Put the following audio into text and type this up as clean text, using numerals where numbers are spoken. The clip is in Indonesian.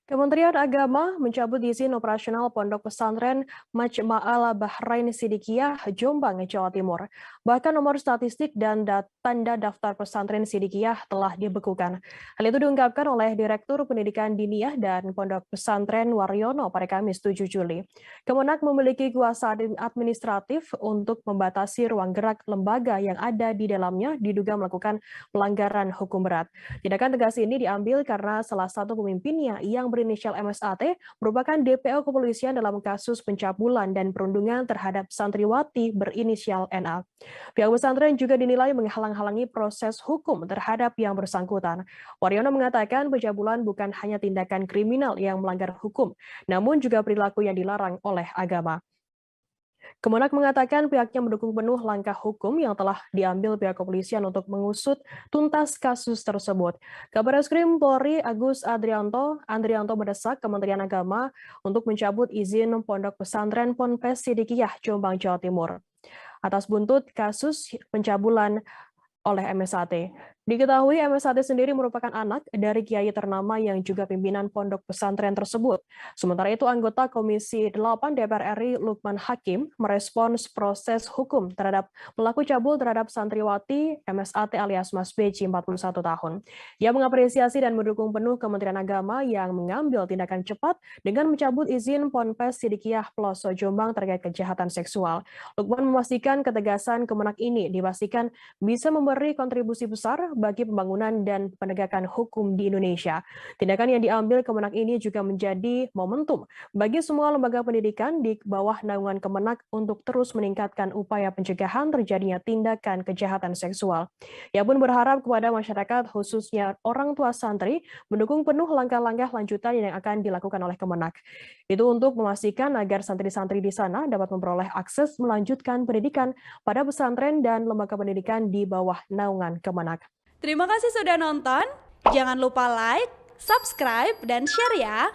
Kementerian Agama mencabut izin operasional Pondok Pesantren Majma'al Bahrain Sidikiyah, Jombang, Jawa Timur. Bahkan nomor statistik dan tanda daftar pesantren Sidikiyah telah dibekukan. Hal itu diungkapkan oleh Direktur Pendidikan Diniyah dan Pondok Pesantren Waryono pada Kamis 7 Juli. Kemenak memiliki kuasa administratif untuk membatasi ruang gerak lembaga yang ada di dalamnya diduga melakukan pelanggaran hukum berat. Tindakan tegas ini diambil karena salah satu pemimpinnya yang berinisial MSAT merupakan DPO kepolisian dalam kasus pencabulan dan perundungan terhadap santriwati berinisial NA. Pihak pesantren juga dinilai menghalang-halangi proses hukum terhadap yang bersangkutan. Waryono mengatakan pencabulan bukan hanya tindakan kriminal yang melanggar hukum, namun juga perilaku yang dilarang oleh agama. Kemenak mengatakan pihaknya mendukung penuh langkah hukum yang telah diambil pihak kepolisian untuk mengusut tuntas kasus tersebut. Kabar Eskrim Polri Agus Andrianto mendesak Kementerian Agama untuk mencabut izin Pondok Pesantren Ponpes Sidikiyah, Jombang, Jawa Timur. Atas buntut kasus pencabulan oleh MSAT. Diketahui MSAT sendiri merupakan anak dari kiai ternama yang juga pimpinan pondok pesantren tersebut. Sementara itu anggota Komisi 8 DPR RI Lukman Hakim merespons proses hukum terhadap pelaku cabul terhadap santriwati MSAT alias Mas Beci 41 tahun. Ia mengapresiasi dan mendukung penuh Kementerian Agama yang mengambil tindakan cepat dengan mencabut izin Ponpes Sidikiyah Peloso Jombang terkait kejahatan seksual. Lukman memastikan ketegasan Kemenak ini dipastikan bisa memberi kontribusi besar bagi pembangunan dan penegakan hukum di Indonesia. Tindakan yang diambil Kemenak ini juga menjadi momentum bagi semua lembaga pendidikan di bawah naungan Kemenak untuk terus meningkatkan upaya pencegahan terjadinya tindakan kejahatan seksual. Ia pun berharap kepada masyarakat khususnya orang tua santri mendukung penuh langkah-langkah lanjutan yang akan dilakukan oleh Kemenak. Itu untuk memastikan agar santri-santri di sana dapat memperoleh akses melanjutkan pendidikan pada pesantren dan lembaga pendidikan di bawah naungan Kemenak. Terima kasih sudah nonton. Jangan lupa like, subscribe, dan share ya.